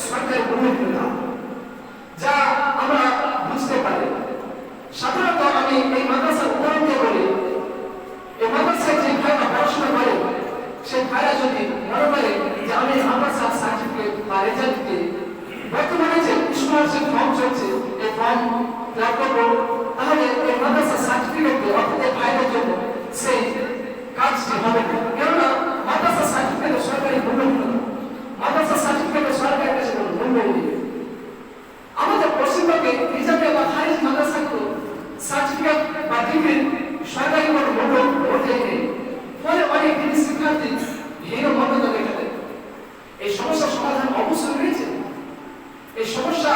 সরকারি অনুমোদিত, যা আমরা বুঝতে পারি। সাধারণত আমি এই মাদ্রাসার উদাহরণ দিয়ে বলি, এই মাদ্রাসায় যে ভাইরা পড়াশোনা করে সেই ভাইরা যদি মনে করে যে আমি মাদ্রাসার সার্টিফিকেট বা রেজাল্ট দিয়ে বর্তমানে যে স্কলারশিপ ফর্ম চলছে এই ফর্ম ফিল আপ করবো, তাহলে এই মাদ্রাসার সার্টিফিকেট দিয়ে অর্থাৎ এই ভাইদের জন্য সেই কাজটি হবে না। কেননা মাদ্রাসার সার্টিফিকেট সরকারি মূল্য, মাদ্রাসার সার্টিফিকেট সরকারের কাছে কোনো মূল্য নেই। আমাদের পশ্চিমবঙ্গে রিজার্ভে বা খারিজ মাদ্রাসাগুলো সার্টিফিকেট বা ডিগ্রি সরকারি কোনো মূল্য ওঠেই নেই। ফলে অনেক দিনই শিক্ষার্থী হীনমন্যতা দেখা দেয়। এই সমস্যার সমাধান অবশ্যই রয়েছে। এই সমস্যা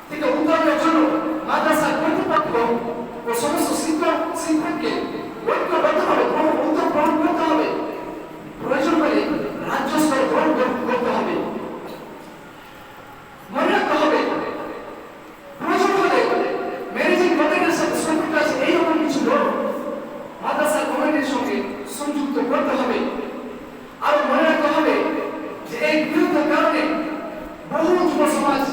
থেকে উত্তরণের জন্য মাদ্রাসার কর্তৃপক্ষ ও সমস্ত শিক্ষককে ঐক্যবদ্ধভাবে কোনো উদ্যোগ গ্রহণ করতে হবে। প্রয়োজন হলে রাজ্য স্তরে গ্রহণ করতে হবে। মনে রাখতে হবে, প্রয়োজন হলে ম্যানেজিং কমিটির সাথে সম্পর্ক আছে এইরকম কিছু লোক মাদ্রাসা কমিটির সঙ্গে সংযুক্ত করতে হবে। আরো মনে রাখতে হবে যে এই বিরোধের কারণে বহু যুব সমাজ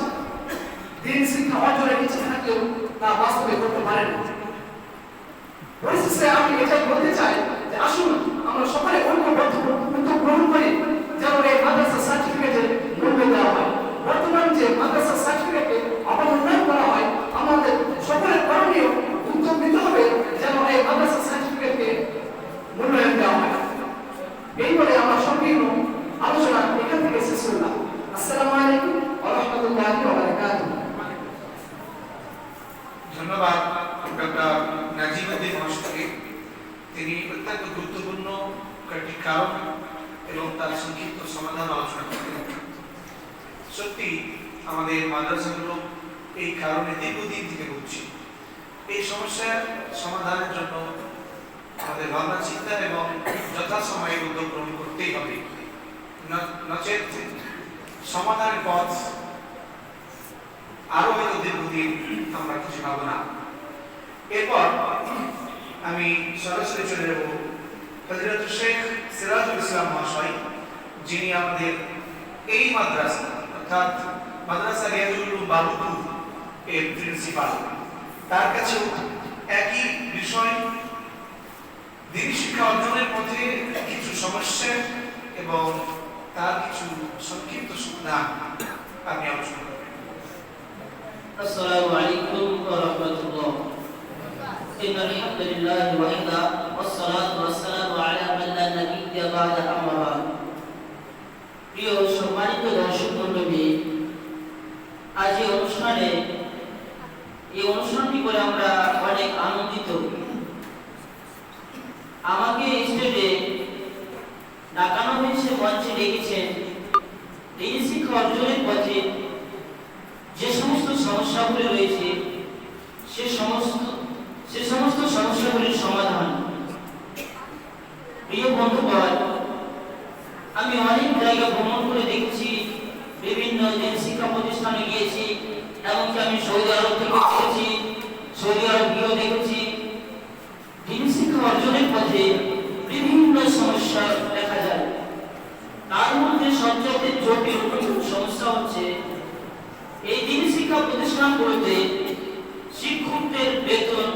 দিন শিক্ষা অর্জনের ইচ্ছে থাকলেও তা বাস্তবে করতে পারে না। পরিশেষে আমি এটাই বলতে চাই যে আসুন আমরা সকলে ঐক্যবদ্ধ উদ্যোগ গ্রহণ করি যেন এই মাদ্রাসা সার্টিফিকেটের মূল্য দেওয়া হয়। বর্তমান যে মাদ্রাসা সার্টিফিকেটে অবমূল্যায়ন করা হয়, আমাদের সকলের করণীয় উদ্যোগ নিতে হবে যেন এই মাদ্রাসা সার্টিফিকেটকে মূল্যায়ন দেওয়া হয়। এই বলে আমার সংকীর্ণ আলোচনা এখান থেকে শেষ করলাম। আসসালামু আলাইকুম ওয়া রাহমাতুল্লাহি ওয়া বারাকাতুহু। ধন্যবাদ ডক্টর নাজিমুদ্দিন মহাশয়কে। তিনি অত্যন্ত গুরুত্বপূর্ণ কয়েকটি কারণ এবং তার সংক্ষিপ্ত সমাধান আলোচনা করেন। সত্যি আমাদের মাদ্রাসাগুলো এই কারণে দীর্ঘদিন থেকে ভুগছে। এই সমস্যার সমাধানের জন্য আমাদের ভাবনা চিন্তা এবং যথাসময়ে উদ্যোগ গ্রহণ করতেই হবে, নচেত সমাধানের পথ আরো হয়তো দীর্ঘদিন আমরা খুঁজে পাবো না। এরপর আমি সরাসরি চলে যাব ফজিলত শেখ সিরাজুল ইসলাম মহাশয়, যিনি আমাদের এই মাদ্রাসা অর্থাৎ মাদ্রাসা রিয়াজুল উলুম বাবুপুর এর প্রিন্সিপাল। তার কাছে একই বিষয় দিনী শিক্ষা অর্জনের পথে কিছু সমস্যা এবং তার কিছু সংক্ষিপ্ত সমাধান আমি আলোচনা করব। السلام عليكم ورحمة الله. إن الحمد لله وحده والصلاة والسلام على من لا نبي بعد أما بعد. প্রিয় সম্মানিত দর্শক মণ্ডলী, আজ এই অনুষ্ঠানটি করে আমরা অনেক আনন্দিত। আমাকে স্টেজে ডাকানো হয়েছে, মঞ্চে ডেকেছেন দিনী শিক্ষা অর্জনের পথে যে সমস্ত সমস্যাগুলি রয়েছে সে সমস্ত সমস্যাগুলির সমাধান। প্রিয় বন্ধুগণ, আমি অনেক জায়গা ভ্রমণ করে দেখেছি, বিভিন্ন দিন শিক্ষা প্রতিষ্ঠানে গিয়েছি, এমনকি আমি সৌদি আরব থেকে দেখেছি, সৌদি আরব গিয়েও দেখেছি। দিন শিক্ষা অর্জনের পথে বিভিন্ন সমস্যা দেখা যায়। তার মধ্যে সবচেয়ে জটিল সমস্যা হচ্ছে এই দিনী শিক্ষা প্রতিষ্ঠানগুলোতে শিক্ষকদের বেতন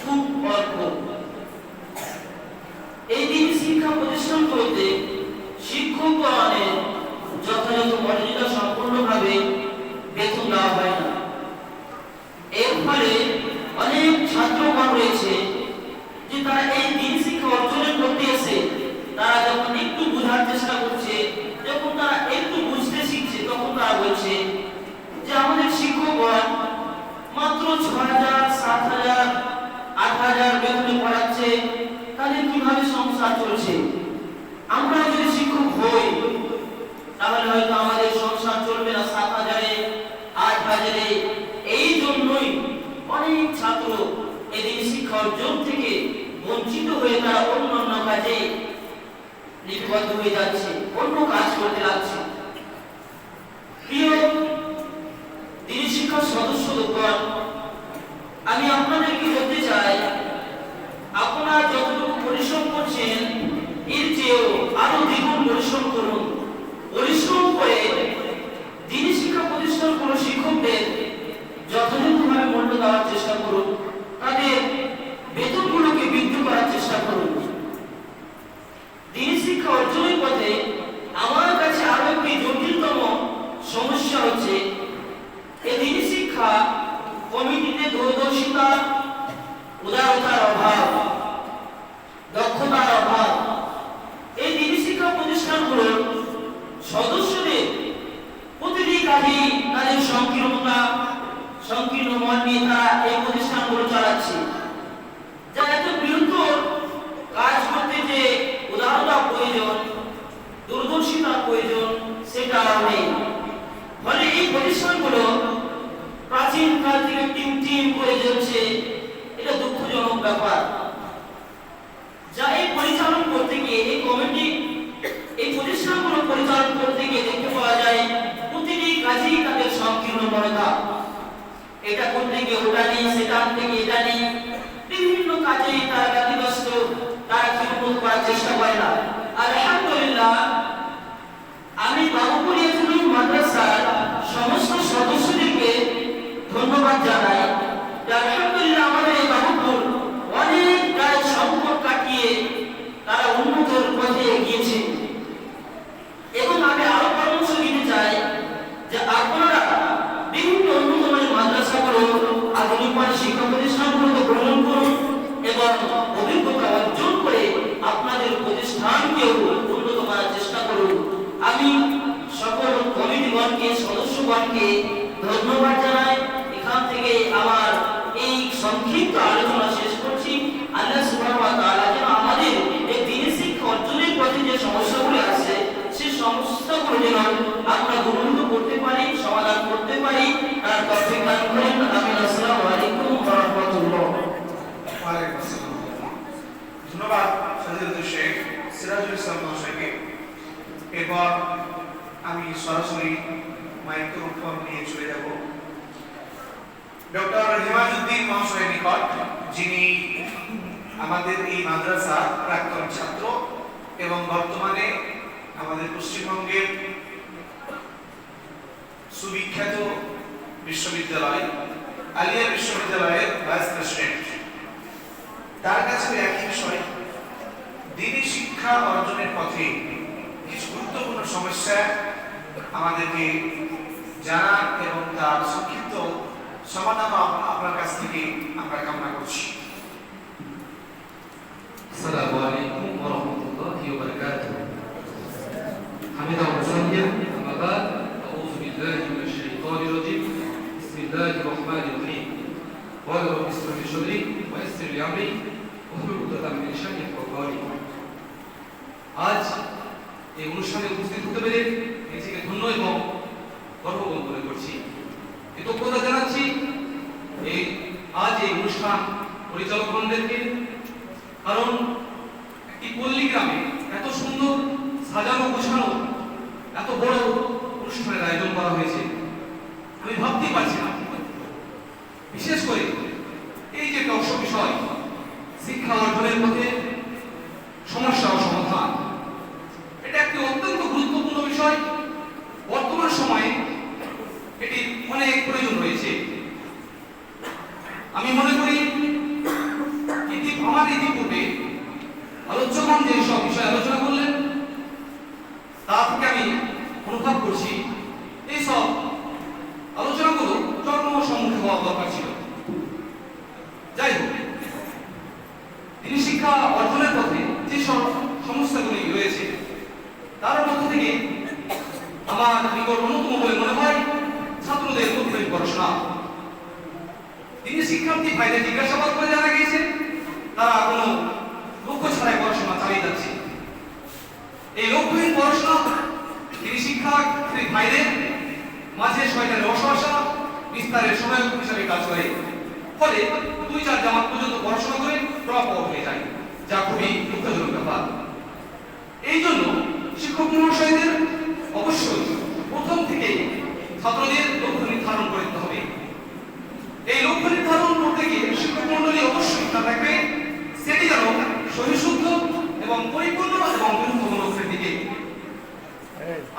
খুব অল্প। এই দিনী শিক্ষা প্রতিষ্ঠানগুলোতে শিক্ষকগণের যথাযথ মর্যাদা সম্পূর্ণভাবে বেতন দেওয়া হয় না। এর ফলে অনেক ছাত্রগণ রয়েছে যে তারা এই দিনী শিক্ষা অর্জনের করতে এসে তারা যখন একটু বোঝার চেষ্টা করছে, যখন তারা একটু বুঝতে শিখছে, তখন তারা বলছে যে আমাদের শিক্ষকগণ মাত্র ৬,০০০, ৭,০০০, ৮,০০০ বেতনে পড়াচ্ছে, তাহলে কিভাবে সংসার চলছে? আমরা যদি শিক্ষক হই তাহলে হয়তো আমাদের সংসার চলবে না ৭,০০০-এ, ৮,০০০-এ। এই জন্যই অনেক ছাত্র এদিন শিক্ষা অর্জন থেকে বঞ্চিত হয়ে তারা অন্যান্য কাজে লিপিবদ্ধ হয়ে যাচ্ছে, অন্য কাজ করতে লাগছে। প্রিয় দিনী শিক্ষার সদস্যগণ, আমি আপনাদেরকে বলতে চাই, আপনারা যতটুকু পরিশ্রম করছেন এর চেয়েও আরো দ্বিগুণ পরিশ্রম করুন। পরিশ্রম করে কাজে তাদের সংকীর্ণ মন নিয়ে তারা এই প্রতিষ্ঠানগুলো চালাচ্ছে। যা এত বৃহত্তর কাজ করতে যে উদারতা প্রয়োজন, দূরদর্শিতা প্রয়োজন, সেটা নেই। ফলে এই প্রতিষ্ঠানগুলো প্রাচীন কাল থেকে টিম করে চলছে, এটা দুঃখজনক ব্যাপার। যা এই পরিচালন করতে গিয়ে এই কমিটি এই প্রতিষ্ঠানগুলো পরিচালন করতে গিয়ে দেখতে পাওয়া যায় প্রতিটি কাজেই তাদের সংকীর্ণ মনতা। এটা করতে গিয়ে ওটা নেই, সেটা আনতে গিয়ে এটা নেই, বিভিন্ন কাজেই তারা ব্যতিব্যস্ত, তারা কিছু করার চেষ্টা করে না। আলহামদুলিল্লাহ, আমি বাবুপুরিয়া মাদ্রাসার সমস্ত সদস্যদেরকে ধন্যবাদ জানাই। আলহামদুলিল্লাহ, আমাদের এই বাবুপুর অনেক গায়ে সংকট কাটিয়ে তারা উন্নতির পথে এগিয়েছে। এবং আমি আরো পরামর্শ দিতে চাই যে আপনারা বিভিন্ন উন্নত মানের মাদ্রাসাগুলো, আধুনিক মানের শিক্ষা প্রতিষ্ঠানগুলোকে গ্রহণ করুন এবং অভিজ্ঞতা অর্জন করে আপনাদের প্রতিষ্ঠানকেও উন্নত করার চেষ্টা করুন। আমি সকল কমিটিগণকে, সদস্যগণকে ধন্যবাদ জানাই। এখান থেকে আমার এই সংক্ষিপ্ত আলোচনা শেষ করছি। আল্লাহ সুবহানাহু ওয়া তাআলা যেন আমাদের এই দ্বীনি শিক্ষা অর্জনের পথে যে সমস্যাগুলো আছে সেই সমস্যাগুলো যেন আমরা দূরীভূত করতে পারি, সমাধান করতে পারি, তার তৌফিক দান করেন। আমিন। আসসালামু আলাইকুম ওয়া রাহমাতুল্লাহ। ওয়া আলাইকুম আসসালাম। ধন্যবাদ ফজিলাতুল শেখ সিরাজুল ইসলাম মহাশয়কে। এরপর আমি সরাসরি মাইক্রোফোন নিয়ে চলে যাব ডক্টর হেমাজউদ্দিন মহাশয়ের নিকট, যিনি আমাদের এই মাদ্রাসার প্রাক্তন ছাত্র এবং বর্তমানে আমাদের পশ্চিমবঙ্গের সুবিখ্যাত বিশ্ববিদ্যালয় আলিয়া বিশ্ববিদ্যালয়ের ভাইস প্রেসিডেন্ট। তার কাছে একই বিষয়, দ্বীনি শিক্ষা অর্জনের পথে কিছু গুরুত্বপূর্ণ সমস্যা আমাদেরকে জানা এবং তার সংক্ষিপ্ত সমাধান আপনার কাছ থেকে আমরা কামনা করছি। السلام عليكم ورحمة الله وبركاته. حمدا ومصليا أما بعد، أعوذ بالله من الشيطان الرجيم. بسم الله الرحمن الرحيم. قال رب اشرح لي صدري ويسر لي أمري واحلل عقدة من لساني يفقهوا قولي. আজ এই অনুষ্ঠানে উপস্থিত হতে পেরে নিজেকে ধন্য এবং গর্ববোধ মনে করছি। কৃতজ্ঞতা জানাচ্ছি আজ এই অনুষ্ঠান পরিচালকগণদেরকে, কারণ একটি পল্লী গ্রামে এত সুন্দর সাজানো গোছানো এত বড় অনুষ্ঠানের আয়োজন করা হয়েছে আমি ভাবতেই পারছি না। বিশেষ করে এই যে টকশো বিষয়, শিক্ষা অর্জনের পথে সমস্যা ও সমাধান, এটা একটি অত্যন্ত গুরুত্বপূর্ণ বিষয়। বর্তমান সময়ে এটি অনেক প্রয়োজন রয়েছে। আমি মনে করি আমার ইতিপূর্বে আলোচকগণ যে সব বিষয় আলোচনা করলেন তা থেকে আমি অনুভব করছি এই সব আলোচনাগুলো জনসম্মুখে হওয়া দরকার ছিল। যাই হোক, দ্বীনি শিক্ষা অর্জনের পথে যে সব সমস্যাগুলি রয়েছে তার মধ্য থেকে আমার নিকট অন্যতম বলে মনে হয় ছাত্রদের কর্তব্য পড়াশোনা। দ্বীনি শিক্ষার্থী ভাইদের জিজ্ঞাসাবাদ করে জানা গিয়েছে তারা কোনো লক্ষ্য ছাড়াই পড়াশোনা চালিয়ে যাচ্ছে। এই লক্ষ্যহীন পড়াশোনা দ্বীনি শিক্ষার্থী ভাইদের মাঝে শয়তানের অসহসা বিস্তারের সহায়ক হিসাবে কাজ করে। ফলে 2-4 জামাত পর্যন্ত পড়াশোনা করে ড্রপ আউট হয়ে যায়, যা খুবই দুঃখজনক ব্যাপার। এই জন্য শিক্ষক মহাশয়দের অবশ্যই প্রথম থেকে ছাত্রদের লক্ষ্য নির্ধারণ করতে হবে। এই লক্ষ্য নির্ধারণ করতে গিয়ে শিক্ষক মন্ডলী অবশ্যই তা থাকবে সেটি যেন সহিশুদ্ধ এবং পরিপূর্ণ এবং গুরুত্বপূর্ণ লক্ষ্যের দিকে।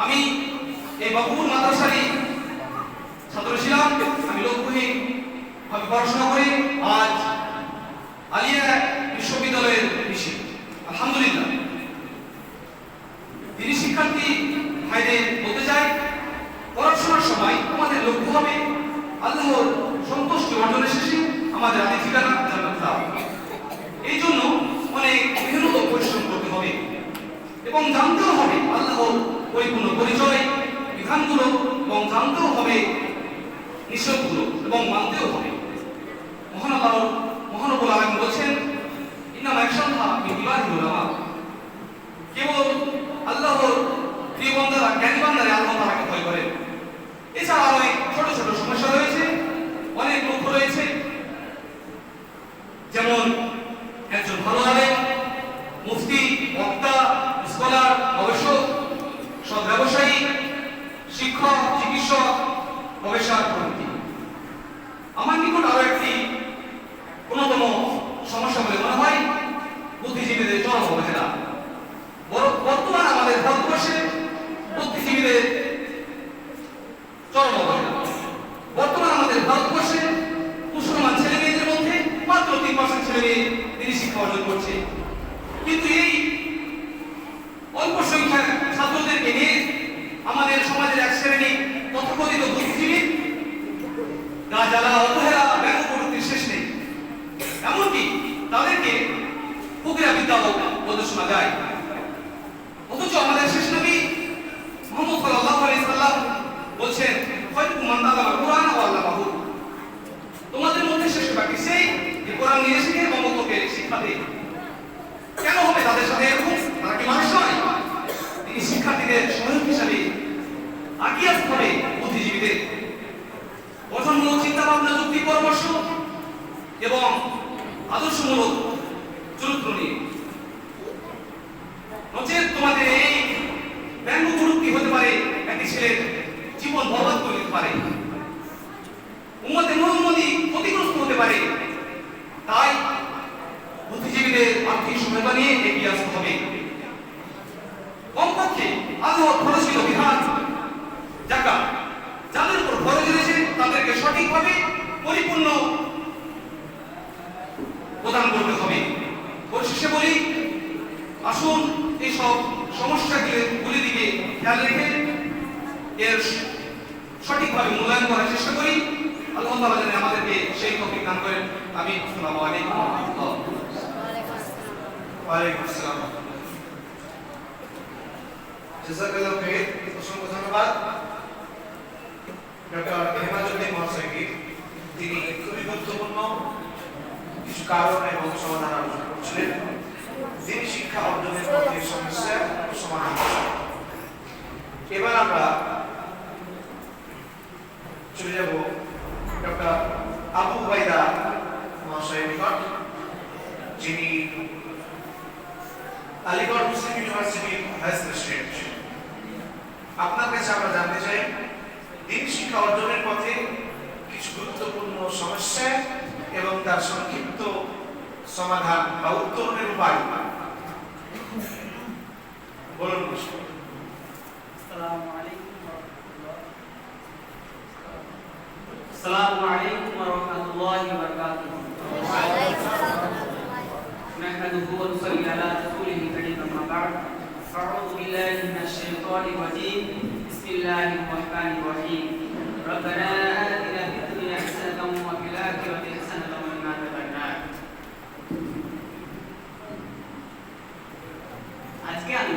আমি এই বাবুপুর মাদ্রাসারই ছাত্র ছিলাম। আমি লক্ষ্যহীন ভাবে পড়াশোনা করে আজ আলিয়া বিশ্ববিদ্যালয়ের বিষয় আলহামদুলিল্লাহ। তিনি শিক্ষার্থী ভাইদের বলতে চাই, পড়াশোনার সময় আমাদের লক্ষ্য হবে আল্লাহর সন্তুষ্টি অর্জনের শেষে আমাদের আদি ঠিকানা জান্নাত লাভ। এই জন্য অনেক মেহনত পরিশ্রম করতে হবে এবং জানতেও হবে আল্লাহর পরিপূর্ণ পরিচয়, বিধানগুলো এবং জানতেও হবে নিষেধগুলো এবং মানতেও হবে। মহানবুল আলামিন বলছেন, ইন্নামা ইয়াখশাল্লাহ মিন ইবাদিহিল উলামা, কেবল আল্লাহর প্রিয় বান্দারা, জ্ঞানী বান্দারা আল্লাহ তাআলাকে ভয় করেন। এছাড়া অনেক ছোট ছোট সমস্যা রয়েছে, অনেক লক্ষ্য রয়েছে, যেমন একজন ভালো আলেম, মুফতি, বক্তা, স্কলার, গবেষক, সৎ ব্যবসায়ী, শিক্ষক, চিকিৎসক, গবেষক প্রভৃতি। আমার নিকট আরো একটি অন্যতম সমস্যা বলে মনে হয় বুদ্ধিজীবীদের চরম অবহেলা। বর্তমান আমাদের ভারতবর্ষে বুদ্ধিজীবীদের চরম অবহেলা। বর্তমান আমাদের ভারতবর্ষে মুসলমান ছেলে মেয়েদের মধ্যে মাত্র 3% ছেলে মেয়ে তিনি শিক্ষা অর্জন করছে। কিন্তু এই অল্প সংখ্যার ছাত্রদেরকে নিয়ে আমাদের সমাজের এক শ্রেণী তথাকথিত বুদ্ধিজীবী গা জ্বালা, অবহেলা, ব্যঙ্গ প্রবৃত্তির শেষ নেই। এমনকি তাদেরকে ফকিরা বিদ্যাও বলতে শোনা যায়। অথচ আমাদের শেষ নবী মুহাম্মদ সাল্লাল্লাহু আলাইহি সাল্লাম বলছেন, খায়রুকুম মান তাআল্লামা কুরআন ওয়া আল্লামাহু, তোমাদের মধ্যে শ্রেষ্ঠ ব্যক্তি সেই যে কোরআন নিয়ে শিখে এবং অন্যকে শিক্ষা দেয়। কেন হবে তাদের সাথে এরকম? তারা কি মানুষ নয়? তিনি শিক্ষার্থীদের সহায়ক হিসাবে আগিয়ে আসতে হবে বুদ্ধিজীবীদের গঠনমূলক চিন্তা ভাবনা, যুক্তি, পরামর্শ এবং আদর্শমূলক চরিত্র নিয়ে। নচেত তোমাদের এই ব্যঙ্গ প্রবৃত্তি হতে পারে একটি ছেলের জীবন বরবাদ করে দিতে পারে, উম্মতে মুহাম্মদী ক্ষতিগ্রস্ত হতে পারে। তাই বুদ্ধিজীবীদের আর্থিক সহায়তা নিয়ে এগিয়ে আসতে হবে। কমপক্ষে আল্লাহর ফরজকৃত বিধান যাকাত যাদের উপর ফরজ রয়েছে তাদেরকে সঠিকভাবে পরিপূর্ণ প্রদান করতে হবে। পরিশেষে বলি, আসুন এইসব সমস্যাগুলি দিকে খেয়াল রেখে এর সঠিকভাবে মূল্যায়ন করার চেষ্টা করি। আল্লাহ তাআলা যেন আমাদেরকে সেই তৌফিক দান করেন। আমিন। আসসালামু আলাইকুম ওয়া রাহমাতুল্লাহ। ওয়া আলাইকুম আসসালাম। জাযাকাল্লাহু খাইর। অসংখ্য ধন্যবাদ ডক্টর হেমাজুদ্দিন মহাশয়কে। তিনি খুবই গুরুত্বপূর্ণ কিছু কারণ এবং সমাধান আলোচনা করছিলেন। তিনি শিক্ষা অর্জনের পথে সমস্যা ও সমাধান। এবার আমরা চলে যাব ডক্টর আবু উবাইদা মহাশয়ের নিকট, যিনি আলিগড় মুসলিম ইউনিভার্সিটির ভাইস প্রেসিডেন্ট। আপনার কাছে আমরা জানতে চাই, দিন শিক্ষা অর্জনের পথে কিছু গুরুত্বপূর্ণ সমস্যা এবং তার সংক্ষিপ্ত সমাধান বা উত্তরণের উপায় বলুন। আসসালামু আলাইকুম ওয়া রাহমাতুল্লাহি ওয়া বারাকাতুহু। নাহমাদুহু ওয়া নুসাল্লি আলা রাসূলিল কারীম, আম্মা বা'দ। আউযু বিল্লাহি মিনাশ শাইতানির রাজীম। বিসমিল্লাহির রাহমানির রাহিম। রব্বানা আতিনা ফিদ দুনিয়া হাসানাতাও ওয়া ফিল আখিরাতি হাসানাতাও ওয়া কিনা আযাবান নার। আজকে আমি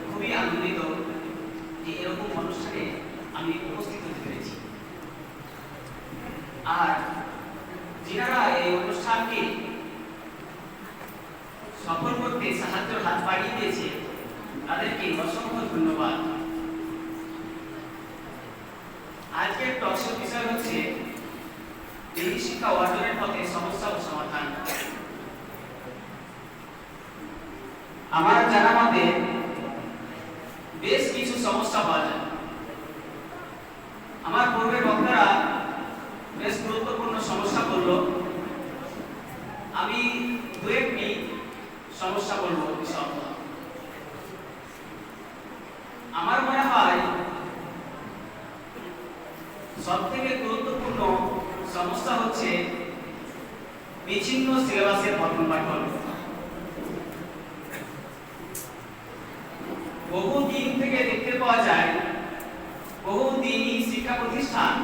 খুবই আনন্দিত যে এরকম অনুষ্ঠানে আমি উপস্থিত হতে পেরেছি। আর যারা এই অনুষ্ঠানকে সফল করতে সাহায্যের হাত বাড়িয়ে দিয়েছে তাদেরকে অসংখ্য ধন্যবাদ। আজকের টকশোর বিষয় হচ্ছে দিনী শিক্ষা অর্জনের পথে সমস্যা ও সমাধান। আমার জানা মতে বেশ কিছু সমস্যা পাওয়া যায়। আমার পূর্বের বক্তারা বেশ গুরুত্বপূর্ণ সমস্যা বলল, আমি দু একটি সমস্যা বলবো। আমার মনে হয় সব থেকে গুরুত্বপূর্ণ সমস্যা হচ্ছে বিচ্ছিন্ন সিলেবাসের পঠন পাঠন। বহু দিন থেকে দেখতে পাওয়া যায় বহু দিনই শিক্ষা প্রতিষ্ঠান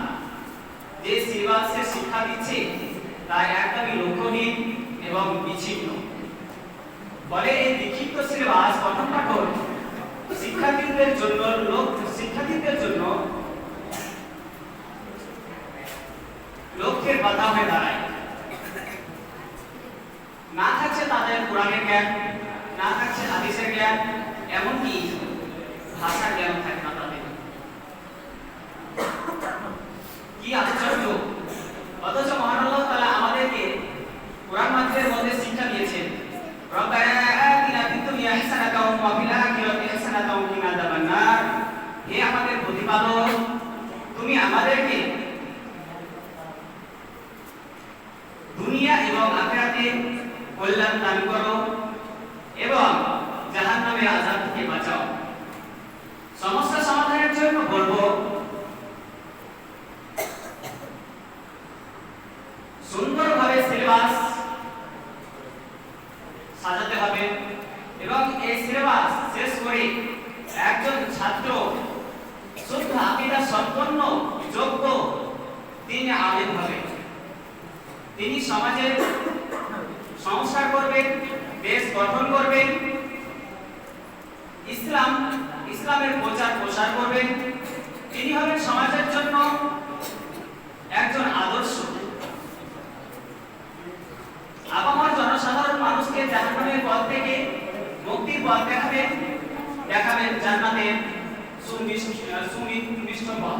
যে সিলেবাসে শিক্ষা দিচ্ছে তা একদমই লক্ষ্যহীন এবং বিচ্ছিন্ন। ফলে এই বিক্ষিপ্ত সিলেবাস পঠন পাঠন শিক্ষার্থীদের জন্য হয়ে দাঁড়ায়। না থাকছে তাদের কোরআনের জ্ঞান, না থাকছে হাদিসের জ্ঞান, এমনকি ভাষার জ্ঞান থাকে না তাদের। কি আশ্চর্য! অথচ মহান আল্লাহ তাআলা আমাদেরকে কোরআন মাজিদের মধ্যে শিক্ষা দিয়েছেন, রব্বানা আতিনা ফিদ দুনিয়া হাসানাতাও ওয়া ফিল আখিরাতি হাসানাতাও ওয়া কিনা আযাবান নার। হে আমাদের প্রতিপালক, তুমি আমাদেরকে দুনিয়া এবং আখিরাতে কল্যাণ দান করো এবং জাহান্নামের আযাব থেকে বাঁচাও। সমস্যা সমাধানের জন্য বলবো, সুন্দরভাবে সিলেবাস সাজাতে হবে এবং এই সিলেবাস শেষ করে একজন ছাত্র শুদ্ধ আকীদা সম্পন্ন যোগ্য তিনি আলেম হবে। তিনি সমাজের সংস্কার করবেন, দেশ গঠন করবেন, ইসলামের প্রচার প্রসার করবেন। তিনি হবেন সমাজের জন্য একজন আদর্শ। আপামর জনসাধারণ মানুষকে জাহান্নামের পথ থেকে মুক্তির পথ দেখাবেন জান্নাতের সুনির্দিষ্ট পথ।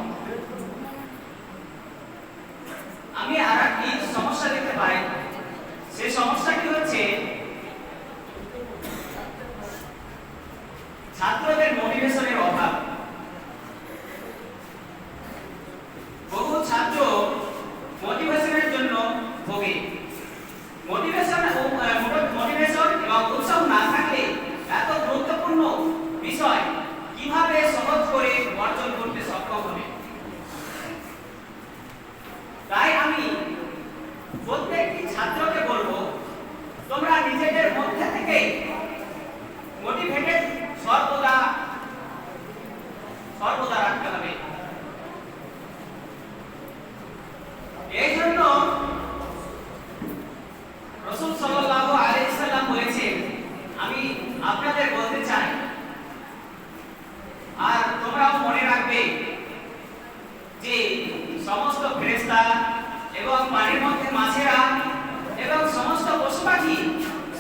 আমি আরেকটি সমস্যা দেখতে পাই, সেই সমস্যাটি হচ্ছে ছাত্রদের মোটিভেশনের অভাব। বহু ছাত্র মোটিভেশনের জন্য ভোগে। মোটিভেশন এবং উৎসাহ না থাকলে এত গুরুত্বপূর্ণ বিষয় কিভাবে সহজ করে অর্জন করতে সক্ষম হবে? তাই আমি প্রত্যেকটি ছাত্রকে বলবো, তোমরা নিজেদের মধ্যে থেকে মোটিভেটেড সর্বদা রাখতে হবে। এই জন্য রাসূল সাল্লাল্লাহু আলাইহি সাল্লাম বলেছেন, আমি আপনাদের বলতে চাই আর তোমরাও মনে রাখবে যে সমস্ত ফেরেশতা এবং পানির মধ্যে মাছেরা এবং সমস্ত পশু পাখি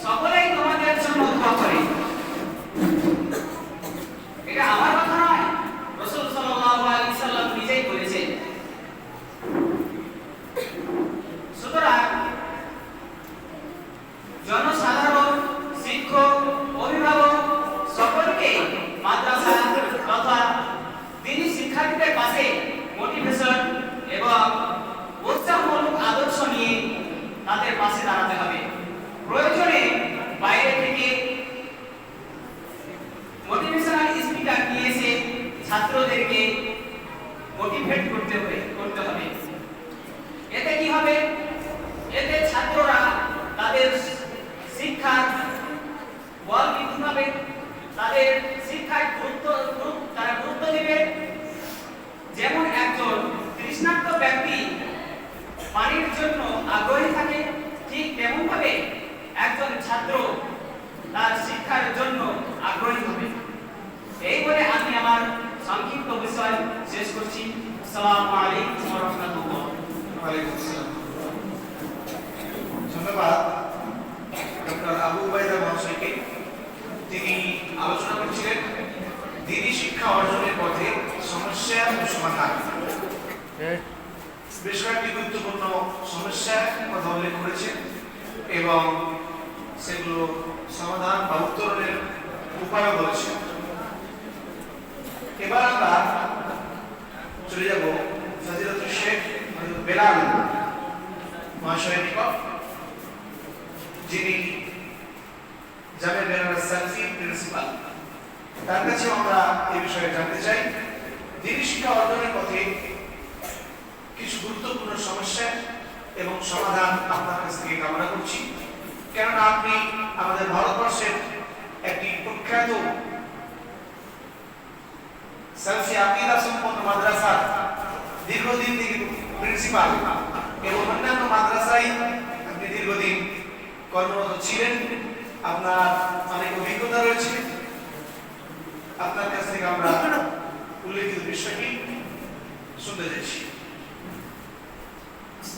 সকলেই তোমাদের জন্য দোয়া করে। এটা আমার কথা নয়, রাসূল সাল্লাল্লাহু আলাইহি সাল্লাম নিজেই বলেছেন। সুতরাং জনসাধারণ, শিক্ষক, অভিভাবক সকলকে মাদ্রাসা তথা দিনী শিক্ষার্থীদের পাশে মোটিভেশন এবং উৎসাহমূলক আদর্শ নিয়ে তাদের পাশে দাঁড়াতে হবে। প্রয়োজনে বাইরে থেকে মোটিভেশনাল স্পিকার নিয়ে এসে ছাত্রদেরকে মোটিভেট করতে হবে। এতে কি হবে? এতে ছাত্ররা তাদের শিক্ষার বল বৃদ্ধি পাবে, তাদের শিক্ষায় গুরুত্ব দেবে। যেমন একজন তৃষ্ণার্ত ব্যক্তি পানির জন্য আগ্রহী থাকে, ঠিক তেমন ভাবে একজন ছাত্র তার শিক্ষার জন্য আগ্রহী হবে। এই বলে আমি আমার সংক্ষিপ্ত বিষয় শেষ করছি। আসসালামু আলাইকুম ওয়া রাহমাতুল্লাহ। ওয়ালাইকুম আসসালাম। ধন্যবাদ ডক্টর আবু উবাইদা মহাশয়কে। তিনি আলোচনা করছিলেন দিনী শিক্ষা অর্জনের পথে সমস্যা ও সমাধান। বেশ কয়েকটি গুরুত্বপূর্ণ সমস্যার কথা উল্লেখ করেছেন এবং সেগুলো সমাধান বা উত্তরণের উপায়ও বলেছেন। এবার আমরা চলে যাব ফজিলাতুল শেখ বেলাল মহাশয়ের নিকট, যিনি জামিয়া বেনারস সালফি প্রিন্সিপাল। তার কাছে আমরা এই বিষয়ে জানতে চাই দিনী শিক্ষা অর্জনের পথে কিছু গুরুত্বপূর্ণ সমস্যা এবং সমাধান আপনার কাছ থেকে কামনা করছি। কেননা আপনি আমাদের ভারতবর্ষের একটি প্রখ্যাত সালফি আকীদা সম্পন্ন মাদ্রাসার দীর্ঘদিন থেকে প্রিন্সিপাল এবং অন্যান্য মাদ্রাসায় আপনি দীর্ঘদিন কর্মরত ছিলেন। আপনার অনেক অভিজ্ঞতা রয়েছে। আপনার কাছ থেকে আমরা উল্লেখিত বিষয়টি শুনতে চাইছি।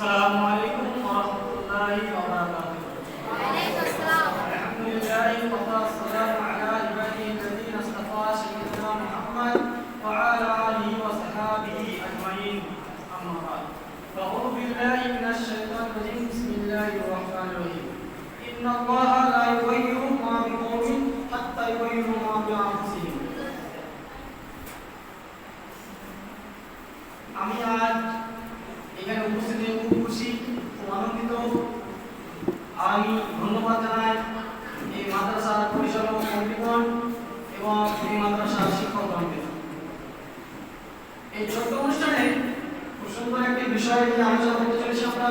السلام عليكم ورحمة الله وبركاته. وعليكم السلام. الحمد لله والصلاة على عباده الذين اصطفى سيدنا محمد وعلى آله وصحبه أجمعين. أما بعد فأعوذ بالله من الشيطان الرجيم. بسم الله الرحمن الرحيم. إن الله لا يغير ما بقوم حتى يغيروا ما بأنفسهم. আমি আজ এখানে উপস্থিত হয়ে খুব খুশি, খুব আনন্দিত। আমি ধন্যবাদ জানাই এই মাদ্রাসার পরিচালক কমিটিগণ এবং এই মাদ্রাসার শিক্ষকগণকে। এই ছোট্ট অনুষ্ঠানে খুব সুন্দর একটি বিষয় নিয়ে আলোচনা করতে চলেছি আমরা,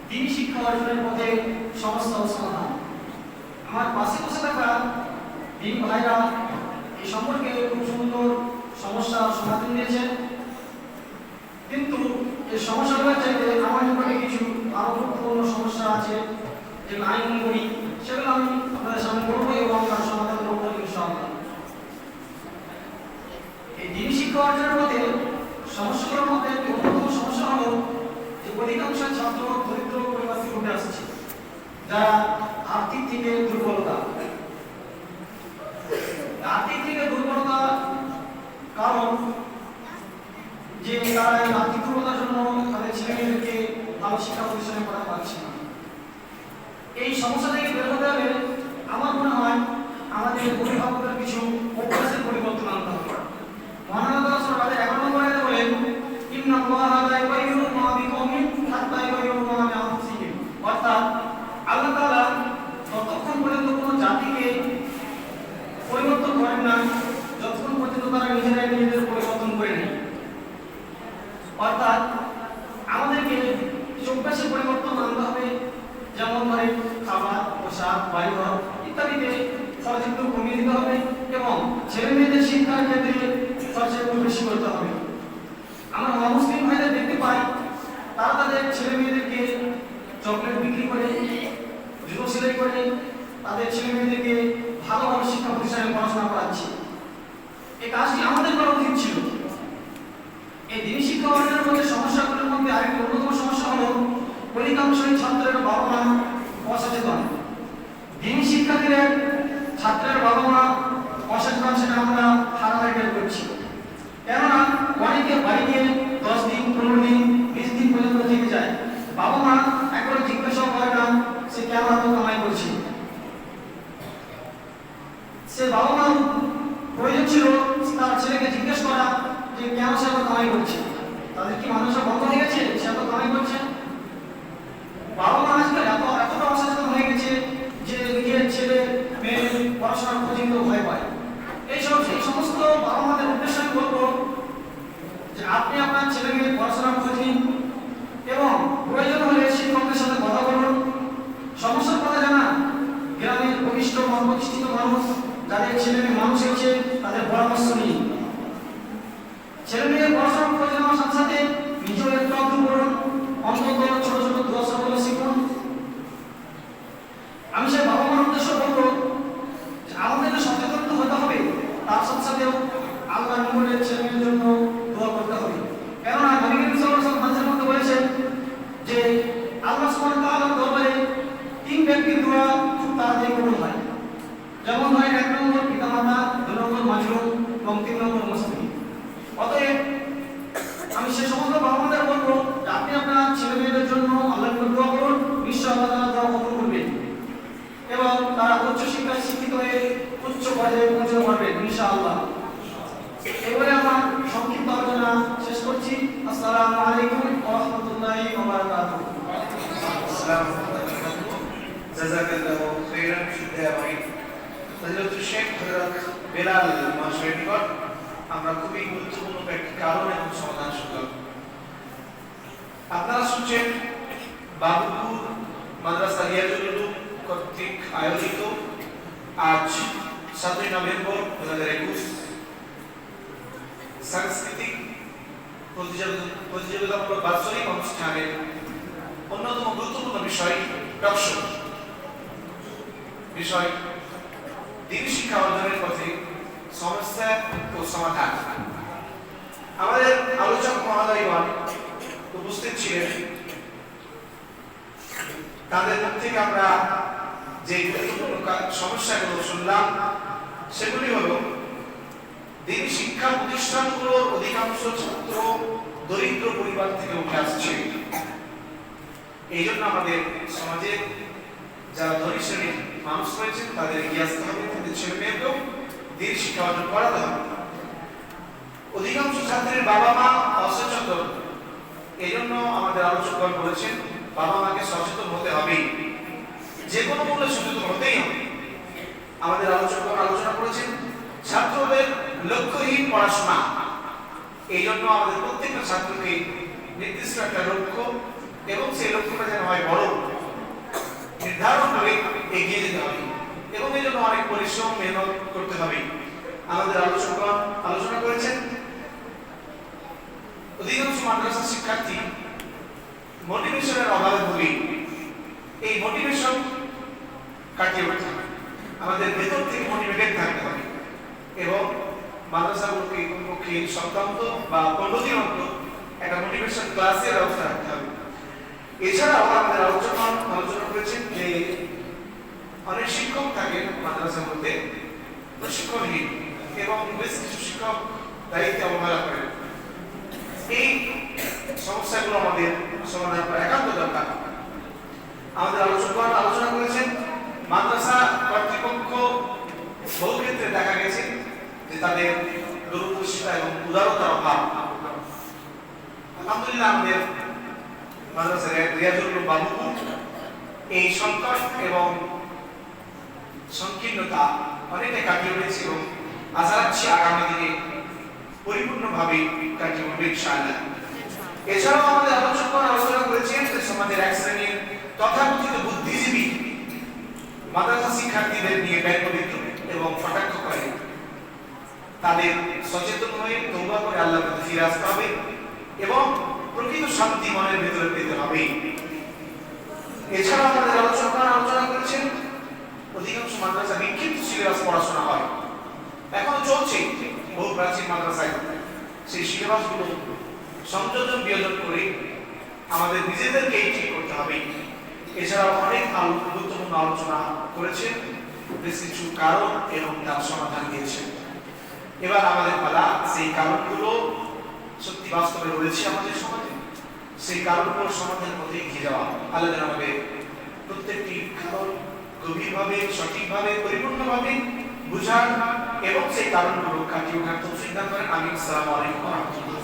দ্বীনি শিক্ষা অর্জনের পথে সমস্যা ও সমাধান। আমার পাশে বসে থাকা দ্বীনি ভাইরা এই সম্পর্কে খুব সুন্দর সমস্যার সমাধান দিয়েছেন, কিন্তু এই সমস্যাগুলোর চাইতে আমার নিকটে কিছু আরো গুরুত্বপূর্ণ সমস্যা আছে যেগুলো আমি মনে করি, সেগুলো আমি আপনাদের সামনে বলবো এবং তার সমাধান করবো ইনশাআল্লাহ। এই দ্বীনি শিক্ষা অর্জনের পথে সমস্যাগুলোর মধ্যে একটি অন্যতম সমস্যা হলো যে অধিকাংশ ছাত্র দরিদ্র পরিবার থেকে উঠে আসছে, যারা আর্থিক থেকে দুর্বলতা। আর্থিক থেকে দুর্বলতা কারণ যে তারা এই আর্থিক দুর্বলতার জন্য তাদের ছেলেমেয়েদেরকে ভালো শিক্ষা প্রতিষ্ঠানে পড়া পাচ্ছে না। এই সমস্যা থেকে বের হতে হলে আমার মনে হয় আমাদের অভিভাবকদের কিছু অভ্যাসের পরিবর্তন আনতে হবে। মহান আল্লাহ তাআলা 11 নম্বর আয়াতে বলেন, ইন্নাল্লাহা লা ইউগাইয়িরু মা বিকওমিন হাত্তা ইউগাইয়িরু মা বিআনফুসিহিম। অর্থাৎ আল্লাহ তাআলা ততক্ষণ পর্যন্ত কোনো জাতিকে পরিবর্তন করেন না যতক্ষণ পর্যন্ত তারা নিজেরাই নিজেদের পরিবর্তন করে নেয়। অর্থাৎ আমাদেরকে অভ্যাসের পরিবর্তন আনতে হবে, যেমন ধরে খাবার, পোশাক, বাড়িঘর ইত্যাদিতে খরচ একটু কমিয়ে দিতে হবে এবং ছেলে মেয়েদের শিক্ষার ক্ষেত্রে খরচ একটু বেশি করতে হবে। আমরা অমুসলিম ভাইদের দেখতে পাই, তারা তাদের ছেলে মেয়েদেরকে চকলেট বিক্রি করে, জুতো সেলাই করে তাদের ছেলে মেয়েদেরকে ভালো ভালো শিক্ষা প্রতিষ্ঠানে পড়াশোনা করাচ্ছে। এই কাজটি আমাদের করা উচিত ছিল। এই দ্বীনি শিক্ষা অর্জনের মধ্যে সমস্যাগুলোর মধ্যে আরেকটি অন্যতম সমস্যা হলো অধিকাংশই ছাত্রের বাবা মা অসচেতন। দ্বীনি শিক্ষার্থীদের ছাত্রের বাবা মা অসচেতন, সেটা আমরা হারাহারি টের করছি। কেননা অনেকে বাড়িতে 10 দিন, 15 দিন, 20 দিন পর্যন্ত থেকে যায়, বাবা মা একবারে জিজ্ঞাসা করে না সে কেন এত কামাই করছে। সে বাবা মা প্রয়োজন ছিল তার ছেলেকে জিজ্ঞেস করা যে কেন সে এত কামাই করছে। তাদের কি মাদ্রাসা বন্ধ হয়ে গেছে সে এত কামাই করছে? বাবা মা আজকাল এতটা অসচেতন হয়ে গেছে যে নিজের ছেলে মেয়ে পড়াশোনার খোঁজ নিতে ভয় পায়। এই সমস্ত বাবা মাদের উদ্দেশ্যে আমি বলবো যে আপনি আপনার ছেলে মেয়ের পড়াশোনার খোঁজ নিন এবং প্রয়োজন হলে শিক্ষকদের সাথে কথা বলুন, সমস্যার কথা জানান। গ্রামের প্রতিষ্ঠিত মানুষ যাদের ছেলে মেয়ে মানুষ হয়েছে তাদের পরামর্শ নিন। ছেলে মেয়ের পড়াশোনার খোঁজ নেওয়ার সাথে সাথে নিজেও একটু আধটু করুন, অন্তত ছোট ছোট দোয়া সালাত শিখুন। আমি সেই বাবা মার উদ্দেশ্য বলবো যে আমাদেরকে সচেতন হতে হবে, তার সাথে সাথেও আল্লাহর নিকটে ছেলে মেয়ের জন্য দোয়া করতে হবে। কেননা নবী করিম সাল্লাল্লাহু আলাইহি ওয়াসাল্লাম হাদিসের মধ্যে বলেছেন যে আল্লাহ সুবহানাহু ওয়া তাআলার দরবারে 3 ব্যক্তির দোয়া খুব তাড়াতাড়ি কবুল হয়। যেমন ধরেন 1 নম্বর পিতামাতা, 2 নম্বর মাজলুম এবং 3 নম্বর মুসলিম। অতএব আমি সে সমস্ত বাবা মাদের বলবো যে আপনি আপনার ছেলে মেয়েদের জন্য আল্লাহর নিকট দোয়া করুন, নিশ্চয়ই আল্লাহ তাআলা দোয়া কবুল করবেন এবং তারা উচ্চ শিক্ষায় শিক্ষিত হয়ে উচ্চ পর্যায়ে পৌঁছতে পারবেন ইনশাআল্লাহ। এবারে আমার সংক্ষিপ্ত আলোচনা শেষ করছি। আসসালামু আলাইকুম ওয়া রাহমাতুল্লাহি ওয়া বারাকাতুহু। আসসালামু আলাইকুম। জাযাকাল্লাহু খাইরান। শুকরিয়া ভাই। ফজিলাতুল শেখ হযরত বেলাল মাশরাফির নিকট আমরা খুবই গুরুত্বপূর্ণ একটি কারণ এবং সমাধান শুনলাম। আপনারা শুনছেন বাবুপুর মাদ্রাসা রিয়াজুল উলুম কর্তৃক আয়োজিত আজ 7 নভেম্বর 2021 সাংস্কৃতিক প্রতিযোগিতামূলক বাৎসরিক অনুষ্ঠানের অন্যতম গুরুত্বপূর্ণ বিষয় টকশো। বিষয় দ্বীনি শিক্ষা অর্জনের পথে সমস্যা ও সমাধান। আমাদের আলোচক মহোদয়গণ উপস্থিত উপস্থিত ছিলেন তাদের মুখ থেকে আমরা যে গুরুত্বপূর্ণ সমস্যাগুলো শুনলাম সেগুলি হলো দিন শিক্ষা প্রতিষ্ঠানগুলোর অধিকাংশ ছাত্র দরিদ্র পরিবার থেকে উঠে আসছে। এই জন্য আমাদের সমাজে যারা ধনী শ্রেণীর মানুষ রয়েছেন তাদের এগিয়ে আসতে হবে, তাদের ছেলে মেয়েকেও দিন শিক্ষা অর্জন করাতে হবে। অধিকাংশ ছাত্রের বাবা মা অসচেতন, এই জন্য আমাদের আলোচকগণ বলেছেন বাবা মাকে সচেতন হতে হবে, যে কোনো মূল্যে সচেতন হতেই হবে। আমাদের আলোচকগণ আলোচনা করেছেন ছাত্রদের লক্ষ্যহীন পড়াশোনা, এই জন্য আমাদের প্রত্যেকটা ছাত্রকে নির্দিষ্ট একটা লক্ষ্য এবং সেই লক্ষ্যটা যেন হয় বড় নির্ধারণ করে এগিয়ে যেতে হবে এবং এই জন্য অনেক পরিশ্রম মেহনত করতে হবে। আমাদের আলোচকগণ আলোচনা করেছেন অধিকাংশ মাদ্রাসা শিক্ষার্থী মোটিভেশনের অভাবে ভোগে। এই মোটিভেশন কাটিয়ে উঠতে হবে, আমাদের ভেতর থেকে মোটিভেটেড থাকতে হবে এবং মাদ্রাসাগুলোকে কমপক্ষে সপ্তাহান্ত বা 15 দিন অন্তর একটা মোটিভেশন ক্লাসের ব্যবস্থা রাখতে হবে। এছাড়াও আমাদের আলোচনা করেছেন যে অনেক শিক্ষক থাকেন মাদ্রাসাগুলোতে প্রশিক্ষণহীন এবং বেশ কিছু শিক্ষক দায়িত্বে অবহেলা করেন। এই সমস্যাগুলো আমাদের সমাধান করা একান্ত দরকার। আমাদের আলোচকগণ আলোচনা করেছেন মাদ্রাসা কর্তৃপক্ষ বহু ক্ষেত্রে দেখা গেছে যে তাদের দূরদর্শিতা এবং উদারতার অভাব। আলহামদুলিল্লাহ আমাদের মাদ্রাসার রিয়াজুল বাবু এই সংকট এবং সংকীর্ণতা অনেকটাই কাটিয়ে উঠেছে এবং আশা রাখছি আগামী দিনে পরিপূর্ণভাবে কাটিয়ে উঠবে ইনশাআল্লাহ। এছাড়াও আমাদের আলোচকগণ আলোচনা করেছেন যে সমাজের এক শ্রেণীর তথাকথিত বুদ্ধিজীবী মাদ্রাসা শিক্ষার্থীদের নিয়ে ব্যঙ্গবিদ্রু এবং কটাক্ষ করে, তাদের সচেতন হয়ে তওবা করে আল্লাহর প্রতি ফিরে আসতে হবে এবং প্রকৃত শান্তি মনের ভিতরে পেতে হবে। এছাড়া আমাদের আলোচকগণ আলোচনা করেছেন অধিকাংশ মাদ্রাসা বিক্ষিপ্ত সিলেবাস পড়াশোনা হয়, এখনো চলছে বহু প্রাচীন মাদ্রাসায়। সেই সিলেবাসগুলো সংযোজন বিয়োজন করে আমাদের নিজেদেরকেই ঠিক করতে হবে। এছাড়াও অনেক গুরুত্বপূর্ণ আলোচনা করেছেন, বেশ কিছু কারণ এবং তার সমাধান দিয়েছেন। এবার আমাদের পালা সেই কারণগুলো সত্যি বাস্তবে রয়েছে আমাদের সমাজে, সেই কারণগুলোর সমাধানের মধ্যে এগিয়ে যাওয়া। আল্লাহ যেন আমাদের প্রত্যেকটি কারণ গভীরভাবে সঠিকভাবে পরিপূর্ণভাবে বুঝার এবং সেই কারণগুলো কাটিয়ে ওঠার তৌফিক দান করেন। আমিন। আসসালামু আলাইকুম ওয়া রাহমাতুল্লাহ।